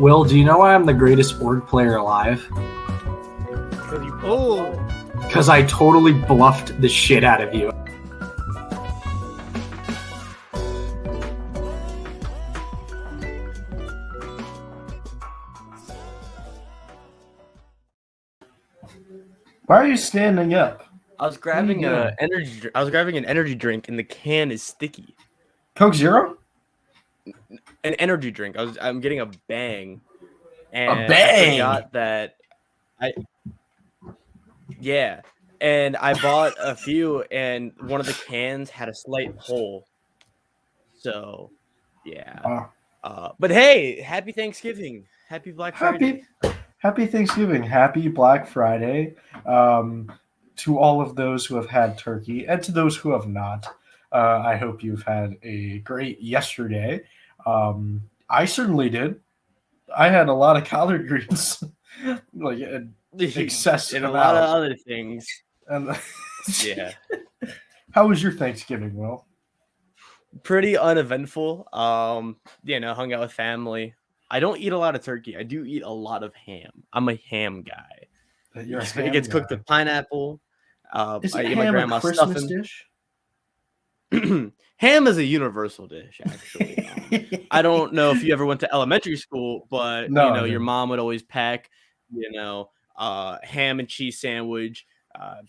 Will, do you know why I'm the greatest org player alive? Oh, Because I totally bluffed the shit out of you. Why are you standing up? I was grabbing an energy drink, and the can is sticky. Coke Zero? An energy drink. I'm getting a bang, and bang? I forgot that Yeah, and I bought a few, and one of the cans had a slight hole. So, yeah. But hey, happy Thanksgiving, happy Black Friday. Happy Thanksgiving, happy Black Friday, to all of those who have had turkey and to those who have not. I hope you've had a great yesterday. I certainly did. I had a lot of collard greens, like an excess and a amount. lot of other things. And Yeah. How was your Thanksgiving, Will? Pretty uneventful. Hung out with family. I don't eat a lot of turkey. I do eat a lot of ham. I'm a ham guy. It gets cooked with pineapple. Is I it eat my ham a grandma's Christmas stuffing. dish? Ham is a universal dish, actually. I don't know if you ever went to elementary school, but No, your mom would always pack, ham and cheese sandwich,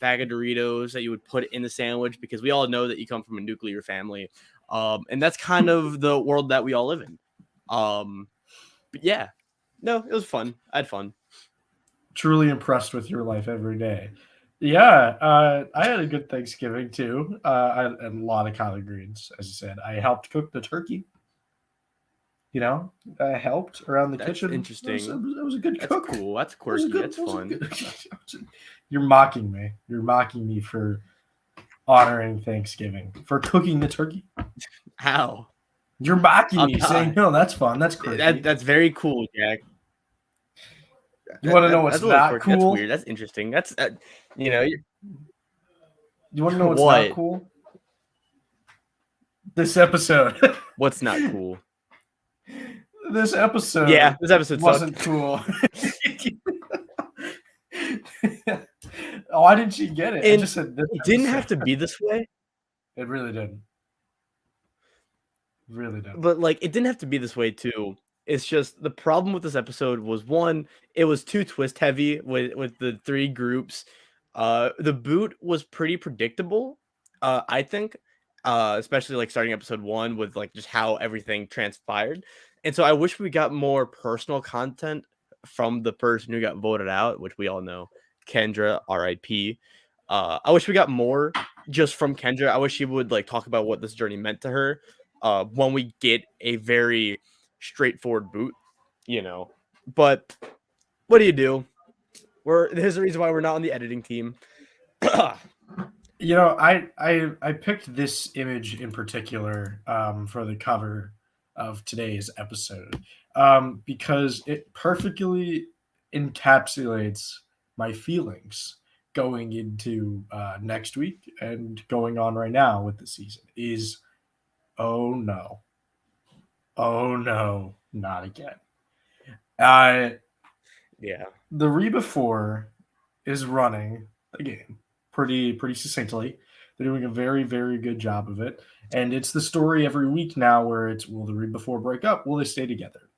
bag of Doritos that you would put in the sandwich because we all know that you come from a nuclear family, and that's kind of the world that we all live in. But yeah, no, it was fun. I had fun. Truly impressed with your life every day. Yeah, I had a good Thanksgiving too. I had a lot of collard greens, as you said. I helped cook the turkey. I helped around the kitchen. Interesting. It was a good cook. That's cool. That's quirky. That's fun. You're mocking me. You're mocking me for honoring Thanksgiving, for cooking the turkey. How? You're mocking me, saying, no, that's fun. That's quirky. That's very cool, Jack. You want to know what's not cool? That's weird. That's interesting. That's you want to know what's not cool? This episode. What's not cool? This episode. Yeah, this episode wasn't cool. Why didn't she get it? I just said this it didn't have to be this way. It really didn't. But it didn't have to be this way too. It's just the problem with this episode was one, it was too twist heavy with the three groups. The boot was pretty predictable, I think, especially starting episode 1 with just how everything transpired. And so I wish we got more personal content from the person who got voted out, which we all know, Kendra, R.I.P. I wish we got more just from Kendra. I wish she would talk about what this journey meant to her. When we get a very straightforward boot, but what do you do? There's a reason why we're not on the editing team. I picked this image in particular for the cover of today's episode because it perfectly encapsulates my feelings going into next week and going on right now with the season is, oh no, not again. Yeah. The Reba 4 is running the game pretty succinctly. They're doing a very, very good job of it. And it's the story every week now where it's, will the Reba 4 break up? Will they stay together?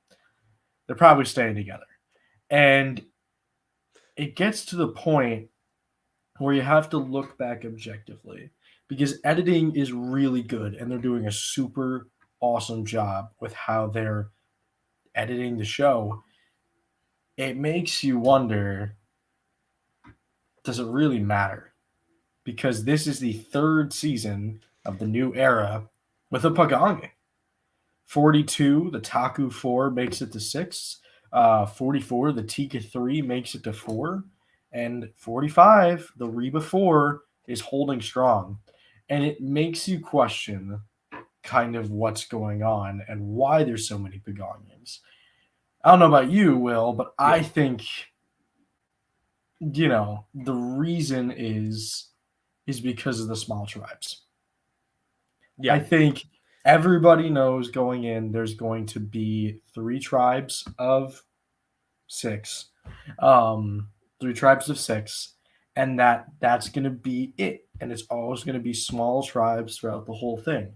They're probably staying together. And it gets to the point where you have to look back objectively because editing is really good and they're doing a super awesome job with how they're editing the show. It makes you wonder, does it really matter? Because this is the third season of the new era with a Pagange. 42, the Taku 4 makes it to 6. 44, the Tika 3 makes it to 4. And 45, the Reba 4 is holding strong. And it makes you question kind of what's going on and why there's so many Paganges. I don't know about you, Will, but I think, the reason is because of the small tribes. Yeah. I think Everybody knows going in, there's going to be 3 tribes of 6. 3 tribes of 6, and that's going to be it. And it's always going to be small tribes throughout the whole thing.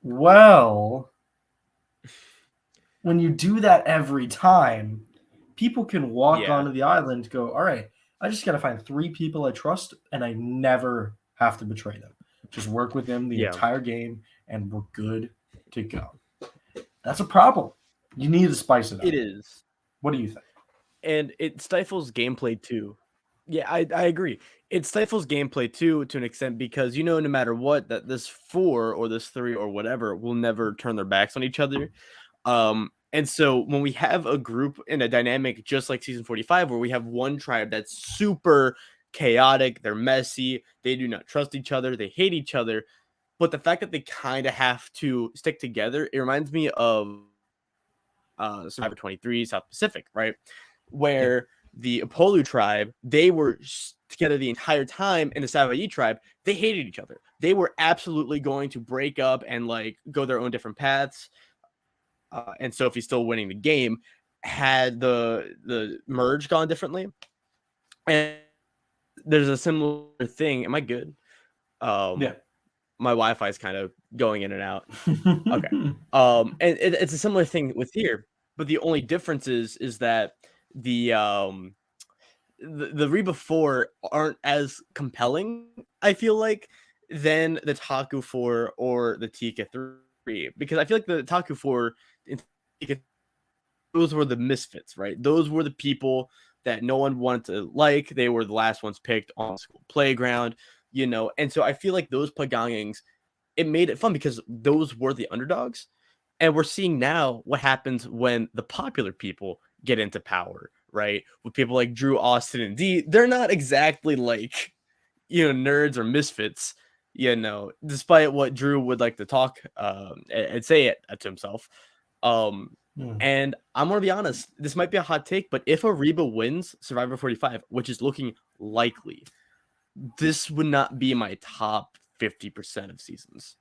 Well, when you do that every time, people can walk onto the island, go, all right, I just got to find 3 people I trust, and I never have to betray them. Just work with them the entire game, and we're good to go. That's a problem. You need to spice it up. It is. What do you think? And it stifles gameplay too. Yeah, I agree. It stifles gameplay too to an extent because no matter what, that this 4 or this 3 or whatever will never turn their backs on each other. And so when we have a group in a dynamic just like season 45, where we have one tribe that's super chaotic, they're messy, they do not trust each other, they hate each other, but the fact that they kind of have to stick together, it reminds me of Survivor 23 South Pacific, right? Where the Apolu tribe, they were together the entire time, and the Savaii tribe, they hated each other. They were absolutely going to break up and like go their own different paths. And Sophie's still winning the game. Had the merge gone differently, and there's a similar thing. Am I good? Yeah. My Wi-Fi is kind of going in and out. Okay. And it's a similar thing with here, but the only difference is that the Reba 4 aren't as compelling, I feel like, than the Taku 4 or the Tika 3, because I feel like the Taku 4 and Tika, those were the misfits, right? Those were the people that no one wanted to like. They were the last ones picked on the school playground, and so I feel like those Pagangings, it made it fun because those were the underdogs. And we're seeing now what happens when the popular people get into power, right? With people like Drew, Austin, and D, they're not exactly like, nerds or misfits, despite what Drew would like to talk and say it to himself. And I'm going to be honest, this might be a hot take, but if Ariba wins Survivor 45, which is looking likely, this would not be my top 50% of seasons.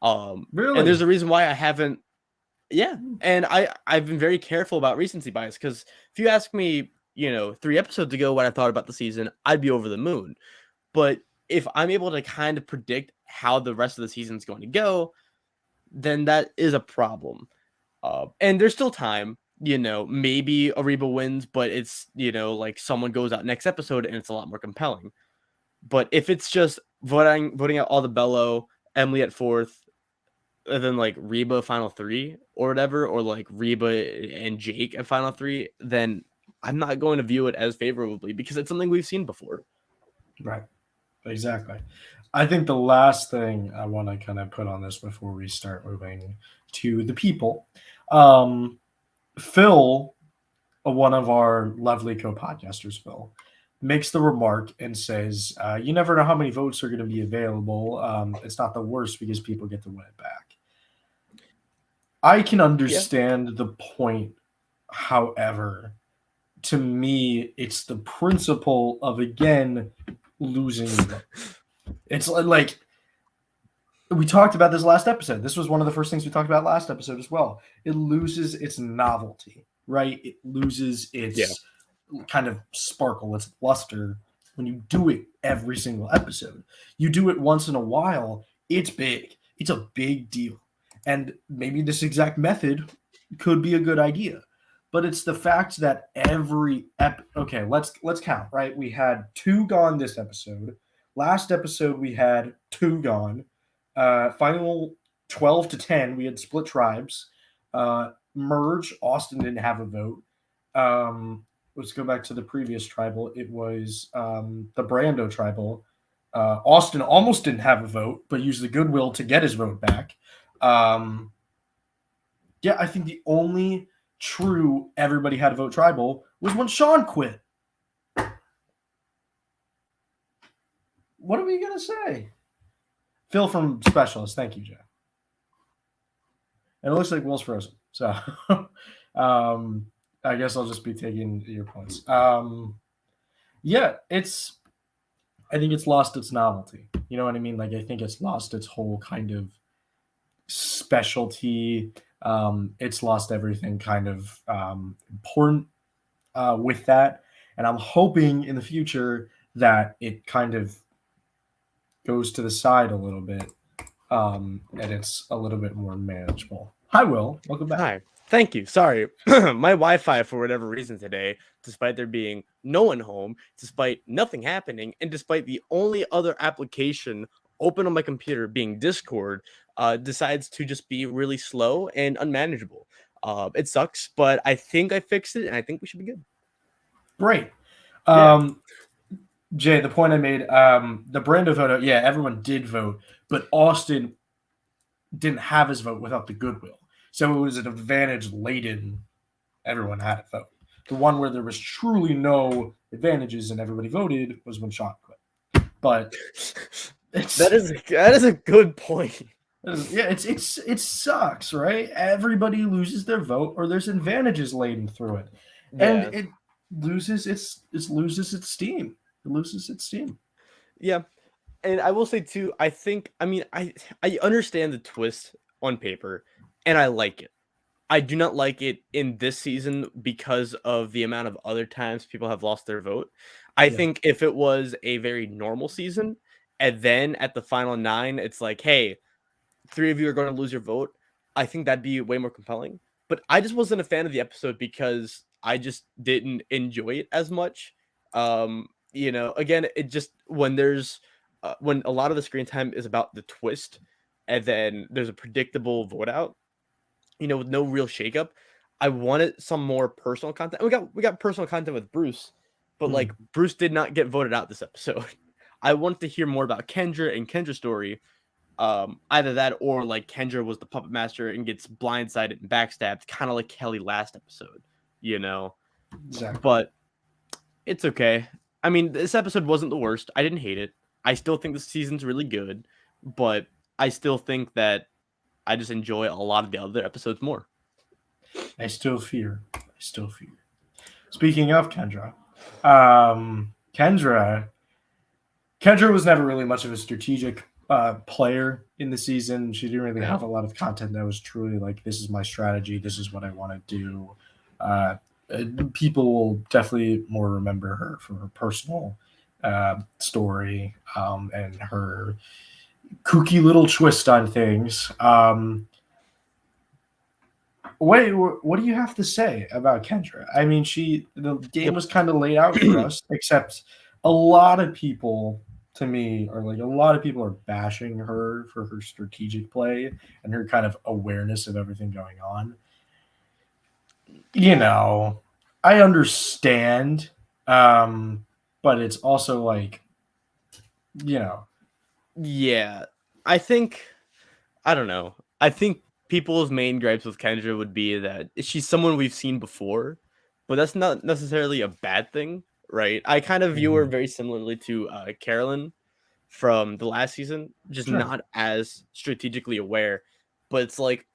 Really? And there's a reason why I haven't. Yeah, and I've been very careful about recency bias, because if you ask me, 3 episodes ago what I thought about the season, I'd be over the moon. But if I'm able to kind of predict how the rest of the season is going to go, then that is a problem. And there's still time. Maybe Ariba wins, but it's like someone goes out next episode and it's a lot more compelling. But if it's just voting out all the Bello, Emily at 4th, and then like Reba final 3 or whatever, or like Reba and Jake at final 3, then I'm not going to view it as favorably because it's something we've seen before. Right. Exactly. I think the last thing I want to kind of put on this before we start moving to the people, Phil, one of our lovely co-podcasters, Phil, makes the remark and says, you never know how many votes are going to be available. It's not the worst because people get to win it back. I can understand the point. However, to me, it's the principle of, again, losing the vote. It's like we talked about this last episode. This was one of the first things we talked about last episode as well. It loses its novelty, right? It loses its kind of sparkle, its luster when you do it every single episode. You do it once in a while, it's big. It's a big deal. And maybe this exact method could be a good idea. But it's the fact that every okay, let's count, right? We had 2 gone this episode. Last episode we had 2 gone. Final 12 to 10, we had split tribes. Merge, Austin didn't have a vote. Let's go back to the previous tribal. It was the Brando tribal. Austin almost didn't have a vote, but used the goodwill to get his vote back. I think the only true everybody had a vote tribal was when Sean quit. What are we going to say? Phil from Specialist. Thank you, Joe. And it looks like Will's frozen. So I guess I'll just be taking your points. I think it's lost its novelty. You know what I mean? Like, I think it's lost its whole kind of specialty. It's lost everything kind of important with that. And I'm hoping in the future that it kind of goes to the side a little bit and it's a little bit more manageable. Hi, Will. Welcome back. Hi. Thank you. Sorry. My Wi-Fi, for whatever reason today, despite there being no one home, despite nothing happening, and despite the only other application open on my computer being Discord, decides to just be really slow and unmanageable. It sucks, but I think I fixed it, and I think we should be good. Great. Yeah. Jay, the point I made, the Brando vote, yeah, everyone did vote, but Austin didn't have his vote without the goodwill. So it was an advantage laden. Everyone had a vote. The one where there was truly no advantages and everybody voted was when Sean quit. But that is a good point. Yeah, it sucks, right? Everybody loses their vote, or there's advantages laden through it, and it loses its steam. It loses its steam. Yeah, and I will say too, I understand the twist on paper, and I like it. I do not like it in this season because of the amount of other times people have lost their vote. I think if it was a very normal season, and then at the final 9, it's like, hey, 3 of you are going to lose your vote, I think that'd be way more compelling. But I just wasn't a fan of the episode because I just didn't enjoy it as much. Again, it just when a lot of the screen time is about the twist, and then there's a predictable vote out, with no real shakeup. I wanted some more personal content. We got personal content with Bruce, but like Bruce did not get voted out this episode. I wanted to hear more about Kendra and Kendra's story. Either that or like Kendra was the puppet master and gets blindsided and backstabbed, kind of like Kelly last episode, Exactly. But it's okay. I mean, this episode wasn't the worst. I didn't hate it. I still think the season's really good, but I still think that I just enjoy a lot of the other episodes more. I still fear. Speaking of Kendra, Kendra was never really much of a strategic player in the season. She didn't really have a lot of content that was truly like, this is my strategy, this is what I want to do. People will definitely more remember her for her personal story and her kooky little twist on things. What do you have to say about Kendra? I mean, the game was kind of laid out for us, except a lot of people, to me, are bashing her for her strategic play and her kind of awareness of everything going on. I understand, but it's also like, Yeah, I don't know. I think people's main gripes with Kendra would be that she's someone we've seen before, but that's not necessarily a bad thing, right? I kind of view her very similarly to Carolyn from the last season, just not as strategically aware. But it's like,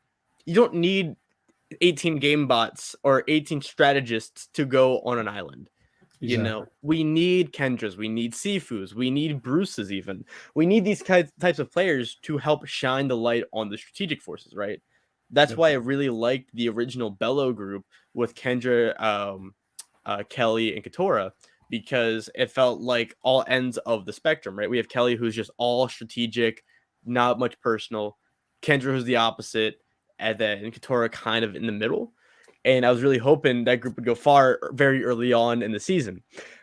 you don't need 18 game bots or 18 strategists to go on an island. Exactly. We need Kendra's, we need Sifu's, we need Bruce's even. We need these types of players to help shine the light on the strategic forces, right? That's why I really liked the original Bello group with Kendra, Kelly, and Katora, because it felt like all ends of the spectrum, right? We have Kelly, who's just all strategic, not much personal. Kendra, who's the opposite, and then Katora kind of in the middle. And I was really hoping that group would go far very early on in the season.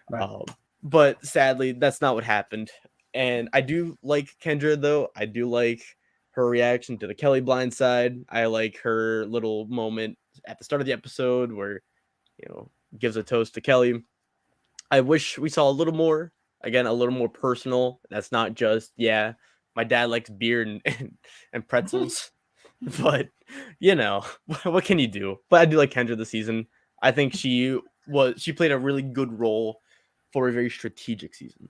Right. But sadly, that's not what happened. And I do like Kendra, though. I do like her reaction to the Kelly blindside. I like her little moment at the start of the episode where, gives a toast to Kelly. I wish we saw a little more. Again, a little more personal. That's not just, my dad likes beer and pretzels. But what can you do? But I do like Kendra this season. I think she played a really good role for a very strategic season.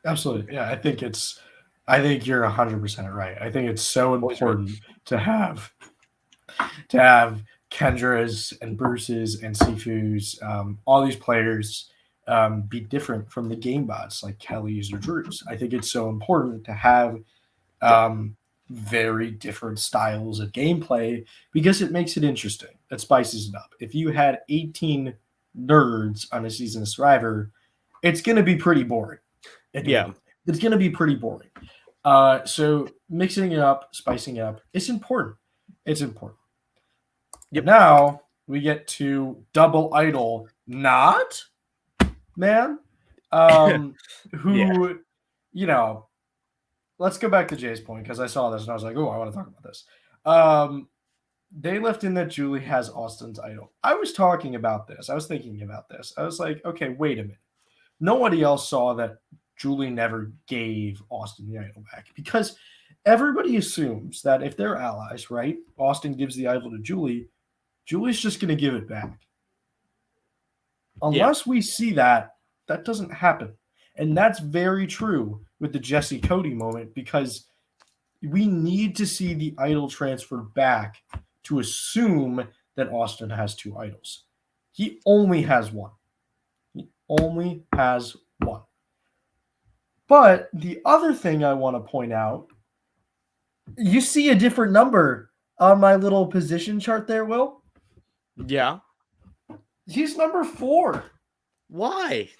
Absolutely. Yeah, I think you're 100% right. I think it's so important to have Kendra's and Bruce's and Sifu's, all these players be different from the game bots like Kelly's or Drew's. I think it's so important to have very different styles of gameplay because it makes it interesting. It spices it up. If you had 18 nerds on a season of Survivor, it's going to be pretty boring. Yeah. It's going to be pretty boring. So mixing it up, spicing it up, it's important. It's important. Yep. Now we get to Double Idol, not man, who, you know, let's go back to Jay's point because I saw this and I was like, oh, I want to talk about this. They left in that Julie has Austin's idol. I was talking about this. I was thinking about this. I was like, okay, wait a minute. Nobody else saw that Julie never gave Austin the idol back because everybody assumes that if they're allies, right? Austin gives the idol to Julie. Julie's just going to give it back. Unless we see that doesn't happen. And that's very true with the Jesse Cody moment because we need to see the idol transferred back to assume that Austin has 2 idols. He only has 1. He only has 1. But the other thing I want to point out, you see a different number on my little position chart there, Will? Yeah. He's number 4. Why?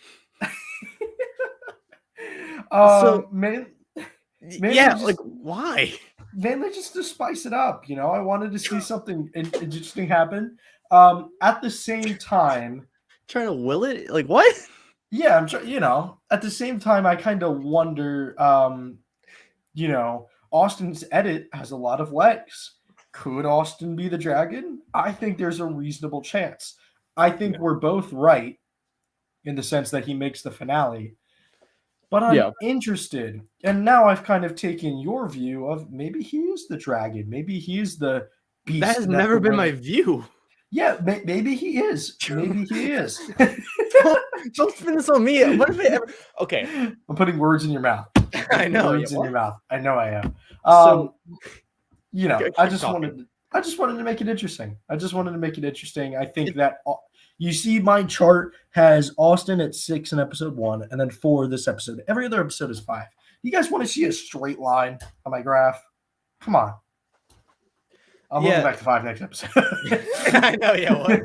Mainly why? Mainly just to spice it up, you know. I wanted to see something interesting happen. At the same time, Trying to will it? Like what? yeah, I'm trying. You know, at the same time, I kind of wonder. You know, Austin's edit has a lot of legs. Could Austin be the dragon? I think there's a reasonable chance. I think we're both right in the sense that he makes the finale. But I'm interested. And now I've kind of taken your view of maybe he is the dragon. Maybe he is the beast. That has never been my view. Yeah, maybe he is. Maybe he is. Don't spin this on me. What if it ever... Okay. I'm putting words in your mouth. I know. Words in your mouth. I know I am. You know, I just wanted to make it interesting. I think that you see my chart has Austin at 6 in episode 1 and then 4 this episode. Every other episode is 5. You guys want to see a straight line on my graph? Come on. I'll move back to 5 next episode. I know, yeah. What?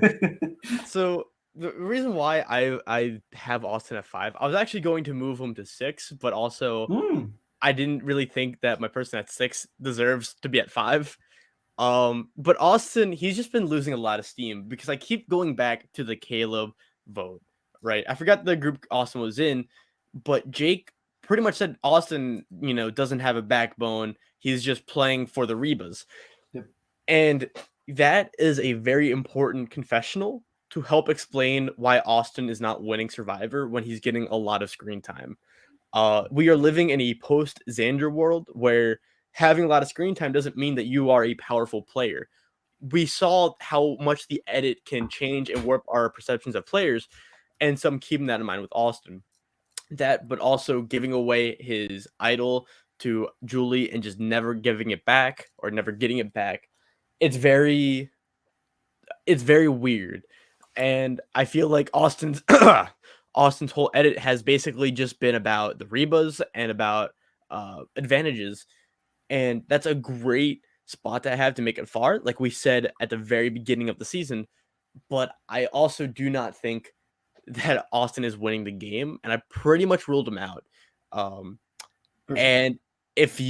So the reason why I have Austin at 5, I was actually going to move him to 6, but also I didn't really think that my person at 6 deserves to be at 5. But Austin, he's just been losing a lot of steam because I keep going back to the Caleb vote, right? I forgot the group Austin was in, but Jake pretty much said Austin, you know, doesn't have a backbone. He's just playing for the Rebas. Yep. And that is a very important confessional to help explain why Austin is not winning Survivor when he's getting a lot of screen time. We are living in a post-Xander world where having a lot of screen time doesn't mean that you are a powerful player. We saw how much the edit can change and warp our perceptions of players, and so I'm keeping that in mind with Austin. But also giving away his idol to Julie and just never giving it back or never getting it back. It's very weird. And I feel like Austin's whole edit has basically just been about the Rebas and about advantages. And that's a great spot to have to make it far, like we said at the very beginning of the season. But I also do not think that Austin is winning the game, and I pretty much ruled him out. And if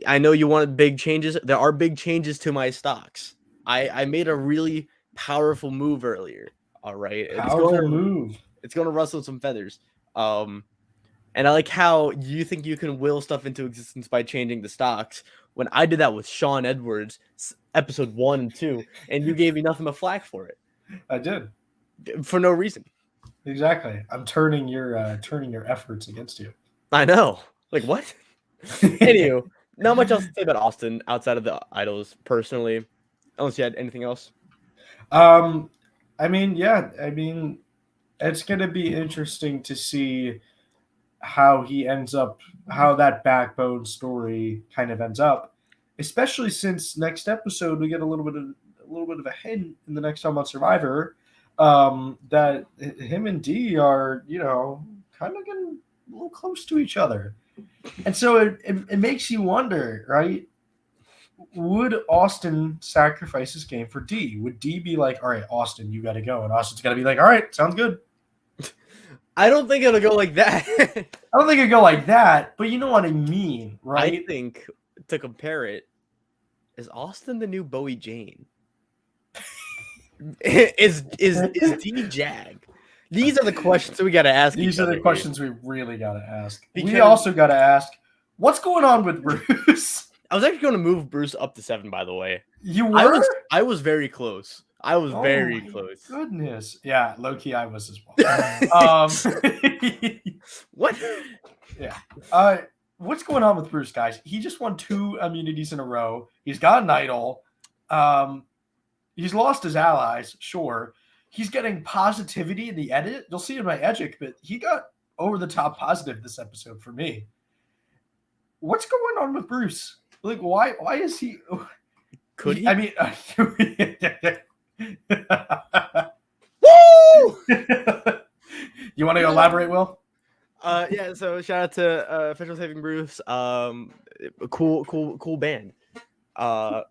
I know you wanted big changes. There are big changes to my stocks. I made a really powerful move earlier. All right. It's going to rustle some feathers. And I like how you think you can will stuff into existence by changing the stocks when I did that with Sean Edwards, episode 1 and 2, and you gave me nothing but flack for it. I did. For no reason. Exactly. I'm turning your efforts against you. I know. Like, what? Anywho, not much else to say about Austin outside of the idols, personally. Unless you had anything else. I mean, it's going to be interesting to see how that backbone story kind of ends up, especially since next episode we get a little bit of a hint in the next time on Survivor that him and Dee are, you know, kind of getting a little close to each other. And so it makes you wonder, right? Would Austin sacrifice his game for D? Would D be like, all right, Austin, you got to go? And Austin's got to be like, all right, sounds good. I don't think it'll go like that. I don't think it'd go like that, but you know what I mean, right? I think, to compare it, is Austin the new Bowie Jane? is D Jag? These are the questions we got to ask. These are the questions we really got to ask. Because we also got to ask, what's going on with Bruce? I was actually going to move Bruce up to 7, by the way. You were? I was very close. I was very my close. Goodness. Yeah, low-key I was as well. What? Yeah. What's going on with Bruce, guys? He just won 2 immunities in a row. He's got an idol. He's lost his allies, sure. He's getting positivity in the edit. You'll see in my edgic, but he got over-the-top positive this episode for me. What's going on with Bruce? Like, why is he... Could he? I mean... Woo! You want to elaborate, Will? Yeah, so shout out to Official Saving Bruce. Cool band. One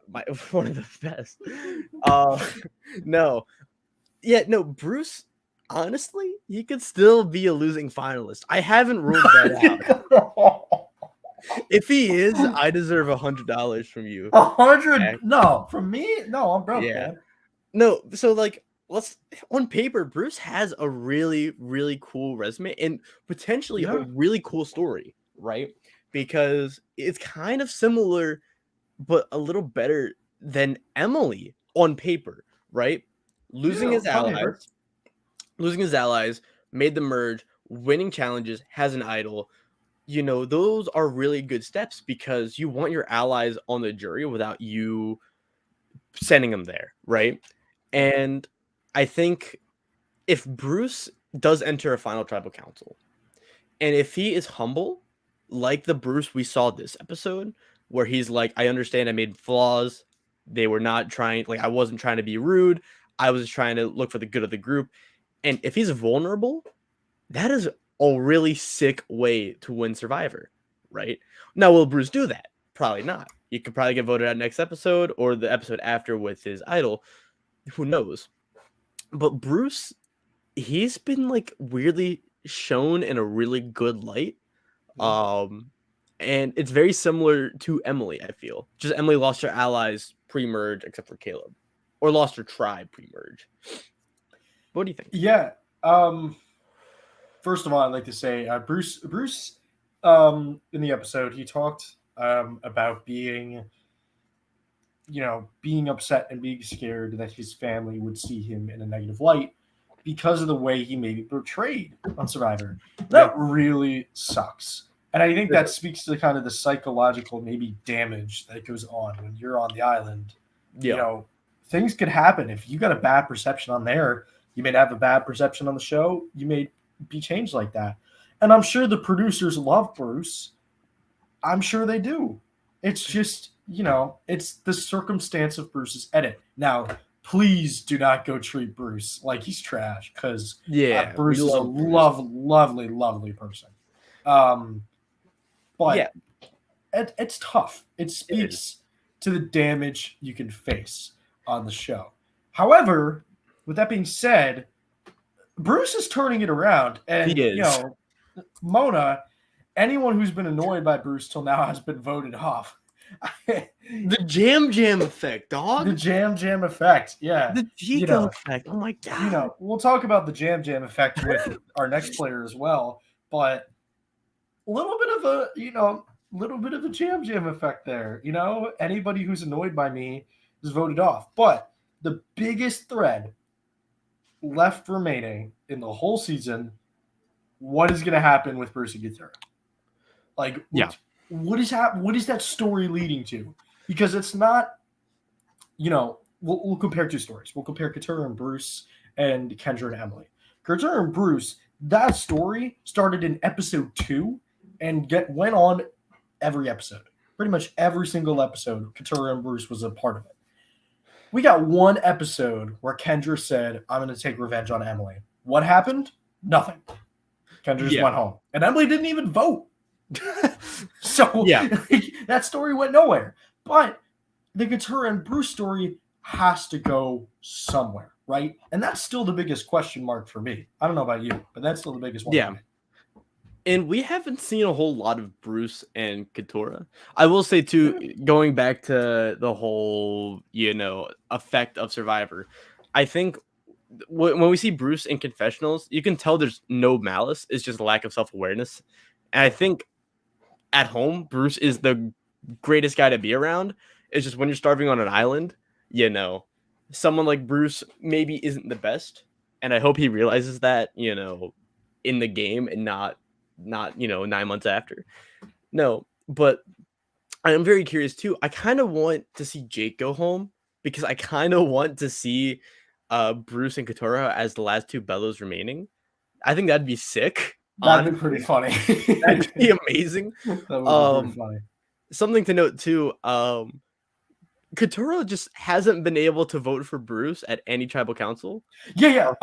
of the best. No, Bruce, honestly, he could still be a losing finalist. I haven't ruled that out. If he is, I deserve $100 from you. 100? No, from me? No, I'm broke, man. No, so like, on paper, Bruce has a really, really cool resume and potentially a really cool story, right? Because it's kind of similar, but a little better than Emily on paper, right? Losing his allies, made the merge, winning challenges, has an idol. You know, those are really good steps because you want your allies on the jury without you sending them there, right? And I think if Bruce does enter a final tribal council, and if he is humble, like the Bruce we saw this episode, where he's like, I understand I made flaws. They were not trying, like, I wasn't trying to be rude. I was trying to look for the good of the group. And if he's vulnerable, that is a really sick way to win Survivor, right? Now, will Bruce do that? Probably not. He could probably get voted out next episode or the episode after with his idol. Who knows? But Bruce, he's been like weirdly shown in a really good light. And it's very similar to Emily, I feel. Just Emily lost her allies pre-merge, except for Caleb. Or lost her tribe pre-merge. What do you think? Yeah. First of all, I'd like to say Bruce in the episode, he talked about being upset and being scared that his family would see him in a negative light because of the way he may be portrayed on Survivor. That really sucks. And I think that speaks to kind of the psychological maybe damage that goes on when you're on the island. Yeah. You know, things could happen. If you got a bad perception on there, you may have a bad perception on the show. You may be changed like that. And I'm sure the producers love Bruce. I'm sure they do. It's just, it's the circumstance of Bruce's edit. Now, please do not go treat Bruce like he's trash because Bruce is a lovely, lovely person. But it's tough. It speaks to the damage you can face on the show. However, with that being said, Bruce is turning it around. And, Mona, anyone who's been annoyed by Bruce till now has been voted off. The jam effect, dog. The jam effect, yeah. The Chico effect. Oh my god. We'll talk about the jam effect with our next player as well, but a little bit of a jam effect there. Anybody who's annoyed by me is voted off. But the biggest thread left remaining in the whole season, what is going to happen with Bruce and Guitar? What is that story leading to? Because it's not, we'll compare 2 stories. We'll compare Katura and Bruce and Kendra and Emily. Katura and Bruce, that story started in episode 2 and went on every episode. Pretty much every single episode, Katura and Bruce was a part of it. We got one episode where Kendra said, I'm going to take revenge on Emily. What happened? Nothing. Kendra just went home. And Emily didn't even vote. So Yeah. that story went nowhere. But the Katurah and Bruce story has to go somewhere, right? And that's still the biggest question mark for me. I don't know about you, but that's still the biggest one. Yeah. And we haven't seen a whole lot of Bruce and Katurah. I will say too, going back to the whole, effect of Survivor, I think when we see Bruce in confessionals, you can tell there's no malice. It's just lack of self-awareness. And I think at home, Bruce is the greatest guy to be around. It's just when you're starving on an island, someone like Bruce maybe isn't the best. And I hope he realizes that, in the game and not 9 months after. No, but I am very curious too. I kind of want to see Jake go home because I kind of want to see Bruce and Katurah as the last two Bellows remaining. I think that'd be sick. That'd be pretty funny. That'd be amazing. That would be pretty funny. Something to note too, Katurah just hasn't been able to vote for Bruce at any tribal council. Yeah.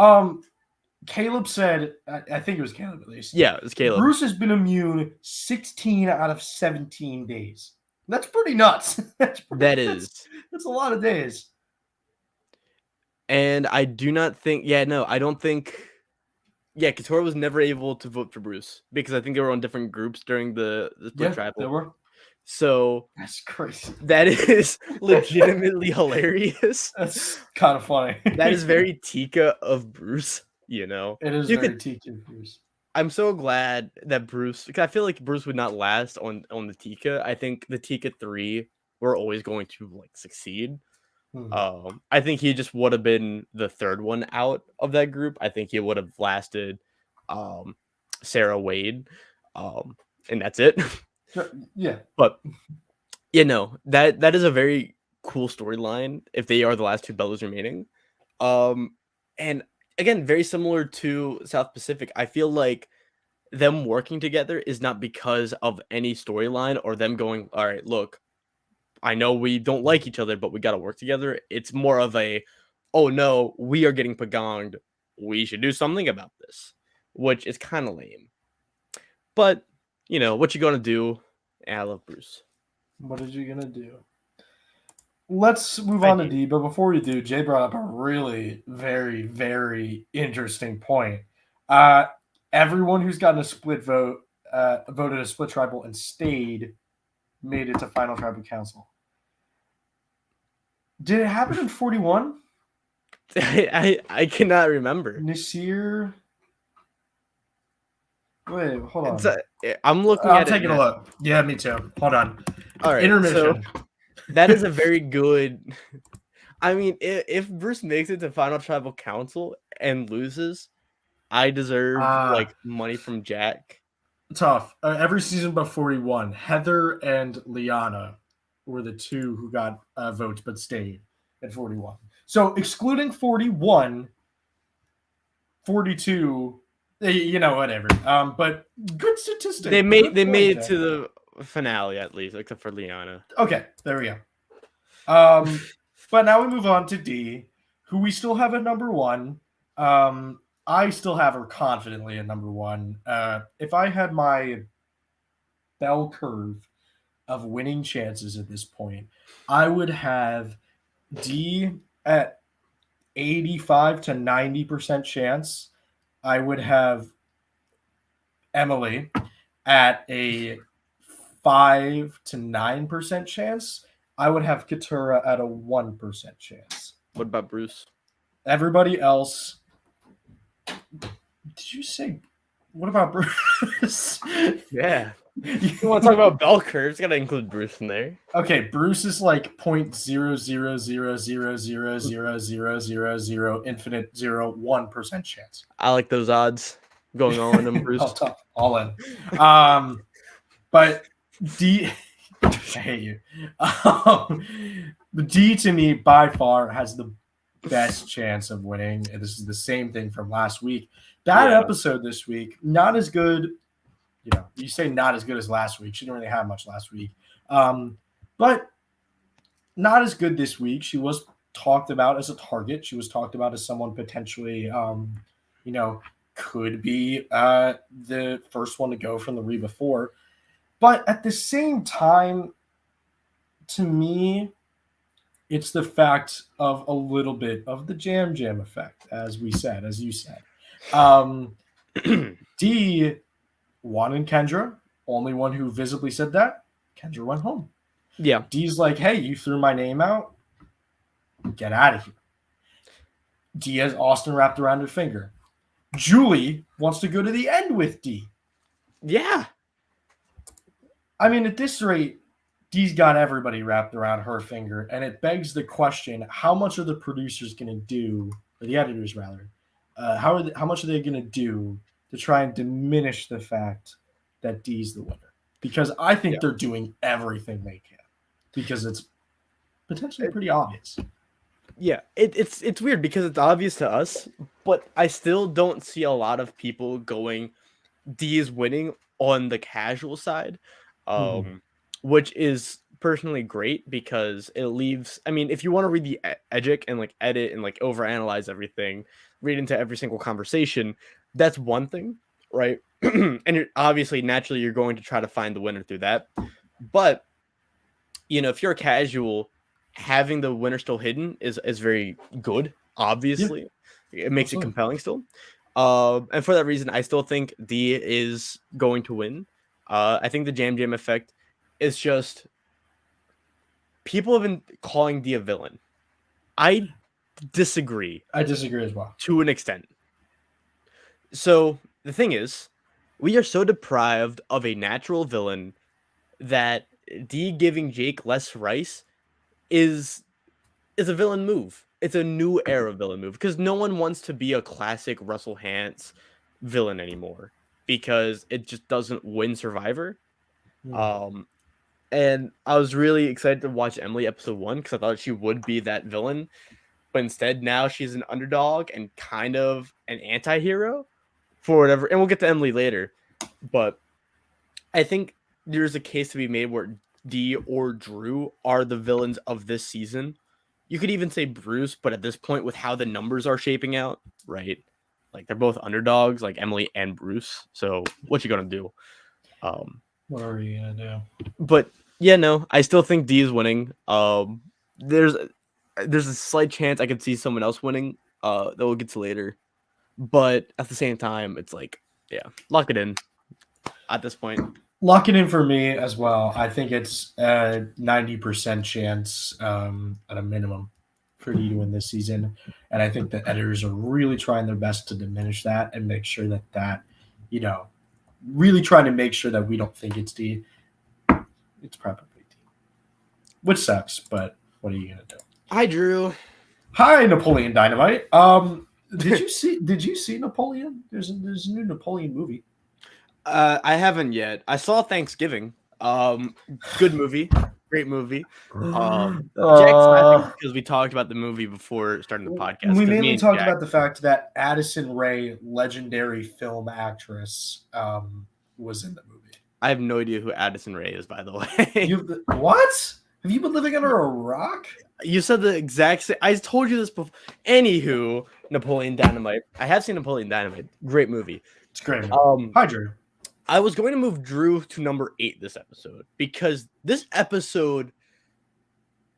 Caleb said, I think it was Caleb at least. Yeah, it's Caleb. Bruce has been immune 16 out of 17 days. That's pretty nuts. That's a lot of days. And I do not think, I don't think, Katurah was never able to vote for Bruce because I think they were on different groups during the split tribal. They were. So that's crazy. That is legitimately hilarious. That's kind of funny. That is very Tika of Bruce, It is very Tika of Bruce. I'm so glad that Bruce, because I feel like Bruce would not last on the Tika. I think the Tika 3 were always going to succeed. I think he just would have been the third one out of that group. I think he would have lasted Sarah Wade, and that's it. Yeah. But that is a very cool storyline if they are the last two Bellows remaining. And again, very similar to South Pacific, I feel like them working together is not because of any storyline or them going, all right, look, I know we don't like each other, but we got to work together. It's more of a, oh no, we are getting pagonged. We should do something about this, which is kind of lame. But, what you going to do? I love Bruce. What are you going to do? Let's move on to D, but before we do, Jay brought up a really very, very interesting point. Everyone who's gotten a split vote, voted a split tribal and stayed, made it to final tribal council. Did it happen in 41? I cannot remember. Nasir. Wait, hold on. I'm looking at it. I'm taking a look. Yeah, me too. Hold on. All right. Intermission. So that is a very good. I mean, if Bruce makes it to final tribal council and loses, I deserve money from Jack. Tough. Every season but 41, Heather and Liana were the two who got votes but stayed at 41. So excluding 41, 42, whatever. But good statistic. They made it to the finale at least, except for Liana. Okay, there we go. But now we move on to D, who we still have at number 1. I still have her confidently at number 1. If I had my bell curve of winning chances at this point, I would have D at 85 to 90% chance. I would have Emily at a 5 to 9% chance. I would have Katurah at a 1% chance. What about Bruce? Everybody else. Did you say? What about Bruce? Yeah. You want to talk about bell curves? Got to include Bruce in there. Okay, Bruce is like 0.000000000 infinite 0.1% chance. I like those odds going all in them, Bruce. All in. But D, I hate you. D to me by far has the best chance of winning. And this is the same thing from last week. That episode this week, not as good. You say not as good as last week. She didn't really have much last week. But not as good this week. She was talked about as a target. She was talked about as someone potentially, could be the first one to go from the Reba 4. But at the same time, to me, it's the fact of a little bit of the jam effect, as you said. D, Juan and Kendra, only one who visibly said that. Kendra went home. Yeah. D's like, hey, you threw my name out. Get out of here. D has Austin wrapped around her finger. Julie wants to go to the end with D. Yeah. I mean, at this rate, D's got everybody wrapped around her finger, and it begs the question: how much are the producers going to do, or the editors rather? How much are they going to do to try and diminish the fact that D's the winner? Because I think they're doing everything they can, because it's potentially pretty obvious. Yeah, it's weird because it's obvious to us, but I still don't see a lot of people going D is winning on the casual side, which is personally great because it leaves. I mean, if you want to read the edgic and like edit and like overanalyze everything, read into every single conversation, that's one thing, right? And obviously, naturally, you're going to try to find the winner through that. But if you're a casual, having the winner still hidden is very good. Obviously, it makes it compelling still. And for that reason, I still think D is going to win. I think the jam effect is just people have been calling D a villain. I disagree. I disagree as well to an extent. So the thing is, we are so deprived of a natural villain that D giving Jake less rice is a villain move. It's a new era villain move because no one wants to be a classic Russell Hantz villain anymore because it just doesn't win Survivor. And I was really excited to watch Emily episode 1 because I thought she would be that villain, but instead now she's an underdog and kind of an anti-hero for whatever. And we'll get to Emily later, but I think there's a case to be made where D or Drew are the villains of this season. You could even say Bruce, but at this point, with how the numbers are shaping out, right? Like they're both underdogs, like Emily and Bruce. So what you gonna do? What are you gonna do? But yeah, no, I still think D is winning. There's a slight chance I could see someone else winning. That we'll get to later. But at the same time, it's like, yeah, lock it in at this point. Lock it in for me as well. I think it's a 90% chance at a minimum for D to win this season. And I think the editors are really trying their best to diminish that and make sure that really trying to make sure that we don't think it's D. It's probably D. Which sucks, but what are you going to do? Hi, Drew. Hi, Napoleon Dynamite. Did you see Napoleon? There's a new Napoleon movie. I haven't yet. I saw Thanksgiving. Good movie. Great movie. Jack's laughing because we talked about the movie before starting the podcast. We mainly talked about the fact that Addison Rae, legendary film actress, was in the movie. I have no idea who Addison Rae is, by the way. What? Have you been living under a rock? You said the exact same. I told you this before. Anywho, Napoleon Dynamite. I have seen Napoleon Dynamite. Great movie. It's great. Hi, Drew. I was going to move Drew to number 8 this episode because this episode,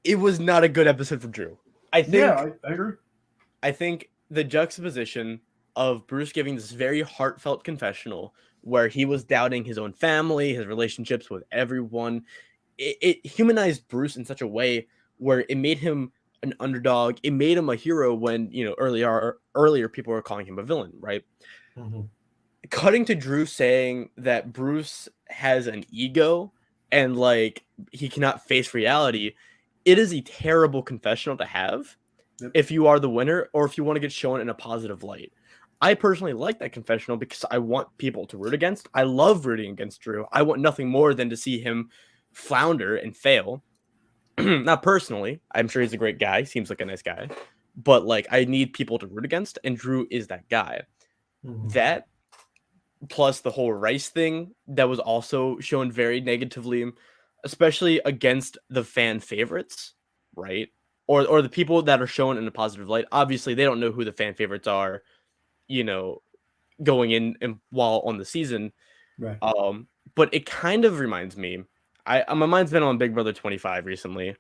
it was not a good episode for Drew. I agree. I think the juxtaposition of Bruce giving this very heartfelt confessional where he was doubting his own family, his relationships with everyone, it humanized Bruce in such a way where it made him an underdog. It made him a hero when, earlier people were calling him a villain, right? Mm-hmm. Cutting to Drew saying that Bruce has an ego and like he cannot face reality, it is a terrible confessional to have if you are the winner or if you want to get shown in a positive light. I personally like that confessional because I want people to root against. I love rooting against Drew. I want nothing more than to see him flounder and fail. Not personally. I'm sure he's a great guy. Seems like a nice guy. But like I need people to root against, and Drew is that guy. Mm-hmm. That plus the whole Rice thing that was also shown very negatively, especially against the fan favorites, right? Or the people that are shown in a positive light. Obviously, they don't know who the fan favorites are, going in and while on the season. Right. but it kind of reminds me. My mind's been on Big Brother 25 recently,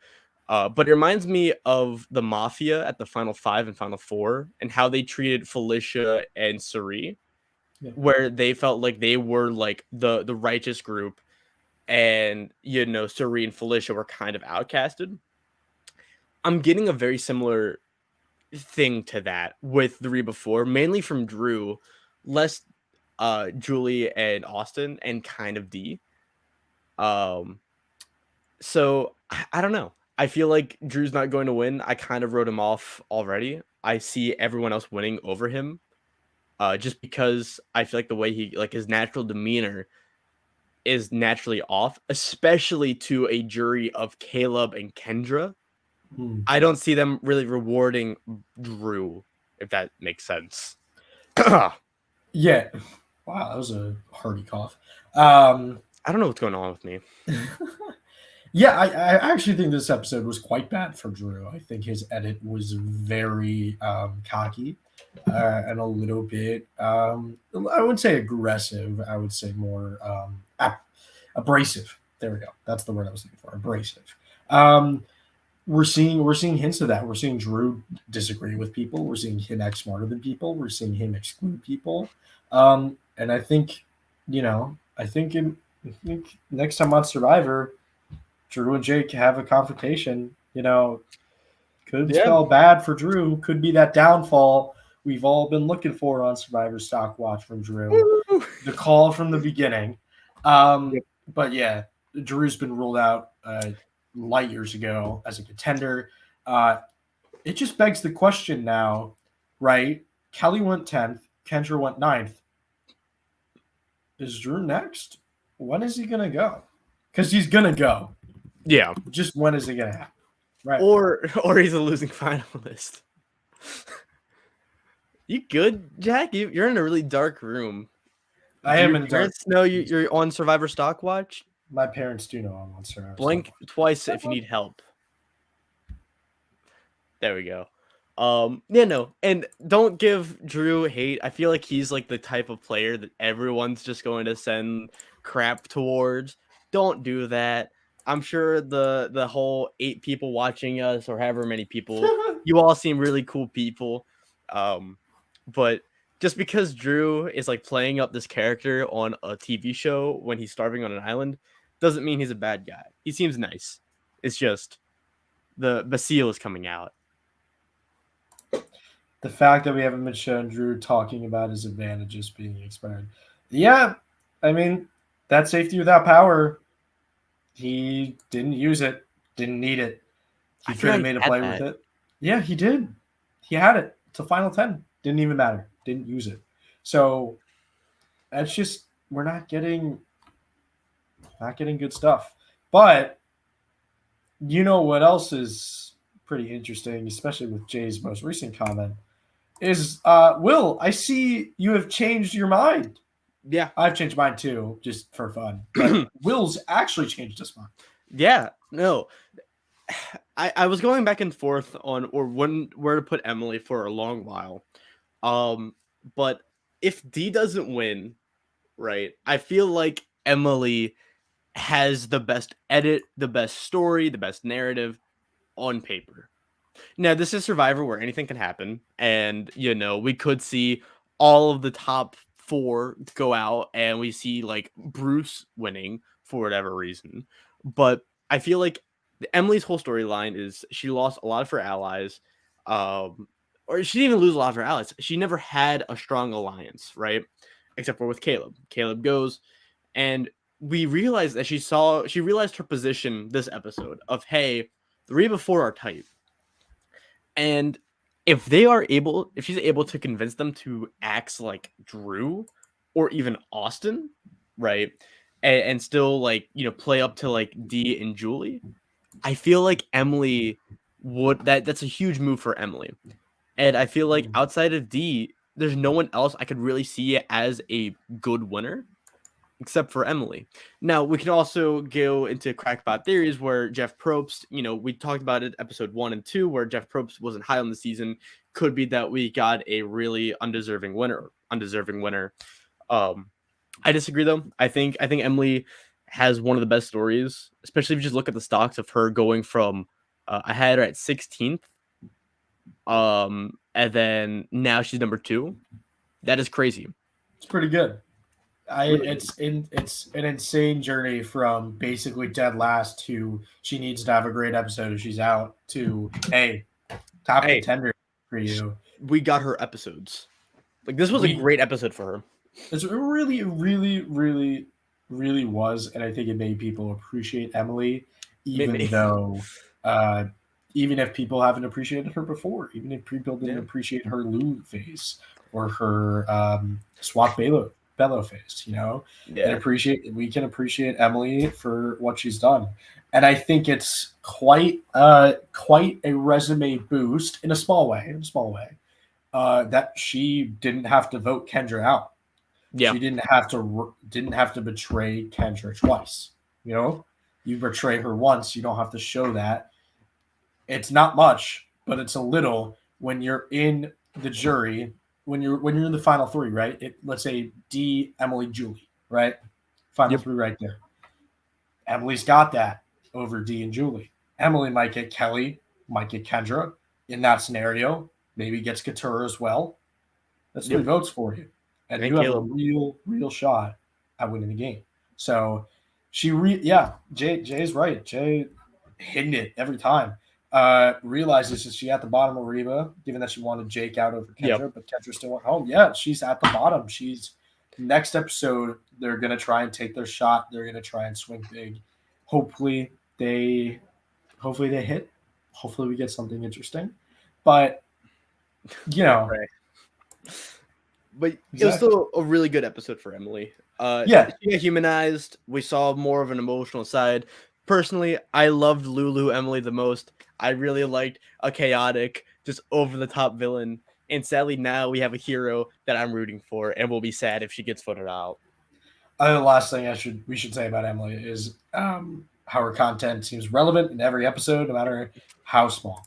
but it reminds me of the Mafia at the Final Five and Final Four and how they treated Felicia and Suri, Yeah. where they felt like they were like the righteous group, and Suri and Felicia were kind of outcasted. I'm getting a very similar thing to that with the Reba 4, mainly from Drew, less Julie and Austin, and kind of D. Um, so I don't know. I feel like Drew's not going to win. I kind of wrote him off already. I see everyone else winning over him. Just because I feel like the way he his natural demeanor is naturally off, especially to a jury of Caleb and Kendra. I don't see them really rewarding Drew, if that makes sense. Yeah. Wow, that was a hearty cough. I don't know what's going on with me. Yeah, I actually think this episode was quite bad for Drew. I think his edit was very cocky and a little bit, I wouldn't say aggressive. I would say more abrasive. There we go. That's the word I was looking for. Abrasive. We're seeing hints of that. We're seeing Drew disagree with people. We're seeing him act smarter than people. We're seeing him exclude people. And I think, I think next time on Survivor, Drew and Jake have a confrontation. Could spell bad for Drew. Could be that downfall we've all been looking for on Survivor StockWatch from Drew. The call from the beginning. But yeah, Drew's been ruled out light years ago as a contender. It just begs the question now, right? Kelly went 10th. Kendra went 9th. Is Drew next? When is he going to go? Because he's going to go. Yeah. Just when is it going to happen? Right. Or he's a losing finalist. You good, Jack? You're in a really dark room. I am in dark. Parents know you're on Survivor StockWatch? My parents do know I'm on Survivor. Blink twice if you need help. There we go. And don't give Drew hate. I feel like he's like the type of player that everyone's just going to send crap towards. Don't do that. I'm sure the whole 8 people watching us, or however many people, you all seem really cool people. But just because Drew is like playing up this character on a TV show when he's starving on an island doesn't mean he's a bad guy. He seems nice. It's just the Basile is coming out. The fact that we haven't been shown Drew talking about his advantages being expired. Yeah, I mean, that safety without power, he didn't use it, didn't need it. He could have made a play with it. Yeah, he did. He had it. It's a final 10. Didn't even matter. Didn't use it. So that's just, we're not getting good stuff. But you know what else is pretty interesting, especially with Jay's most recent comment, is Will, I see you have changed your mind. Yeah. I've changed mine too, just for fun. But Will's actually changed his mind. Yeah, no. I was going back and forth on where to put Emily for a long while. But if D doesn't win, right, I feel like Emily has the best edit, the best story, the best narrative on paper. Now, this is Survivor where anything can happen. And, we could see all of the top 4 go out and we see like Bruce winning for whatever reason. But I feel like Emily's whole storyline is she lost a lot of her allies. Or she didn't even lose a lot of her allies. She never had a strong alliance, right? Except for with Caleb. Caleb goes, and we realized that she realized her position this episode of, hey, the Reba 4 are tight. And if she's able to convince them to act like Drew or even Austin, right? And still play up to like D and Julie, I feel like Emily that's a huge move for Emily. And I feel like outside of D, there's no one else I could really see as a good winner except for Emily. Now, we can also go into crackpot theories where Jeff Probst, we talked about it episode 1 and 2, where Jeff Probst wasn't high on the season. Could be that we got a really undeserving winner. I disagree though. I think Emily has one of the best stories, especially if you just look at the stocks of her going from I had her at 16th, and then now she's number 2. That is crazy. It's pretty good. Really It's an insane journey from basically dead last to she needs to have a great episode if she's out to hey, top Hey. contender for you. We got her episodes. Like this was a great episode for her. It really, really, really, really was, and I think it made people appreciate Emily, even if people haven't appreciated her before, even if people didn't appreciate her Lulu face or her Swap Bello face, you know, and we can appreciate Emily for what she's done, and I think it's quite a resume boost in a small way, that she didn't have to vote Kendra out. Yeah. She didn't have to betray Kendra twice. You know, you betray her once, you don't have to show that. It's not much, but it's a little when you're in the jury, when you're in the final 3, right? Let's say D, Emily, Julie, right? Final 3 right there. Emily's got that over D and Julie. Emily might get Kelly, might get Kendra in that scenario. Maybe gets Katura as well. That's 3 votes for you. And you have a real shot at winning the game. So Jay's right. Jay hitting it every time. Realizes that she's at the bottom of Reba, given that she wanted Jake out over Kendra, but Kendra still went home. Yeah, she's at the bottom. Next episode, they're gonna try and take their shot. They're gonna try and swing big. Hopefully they hit. Hopefully we get something interesting. But you know. Right. But it was still a really good episode for Emily. She got humanized. We saw more of an emotional side. Personally, I loved Lulu Emily the most. I really liked a chaotic, just over-the-top villain. And sadly, now we have a hero that I'm rooting for, and will be sad if she gets voted out. The last thing we should say about Emily is how her content seems relevant in every episode, no matter how small.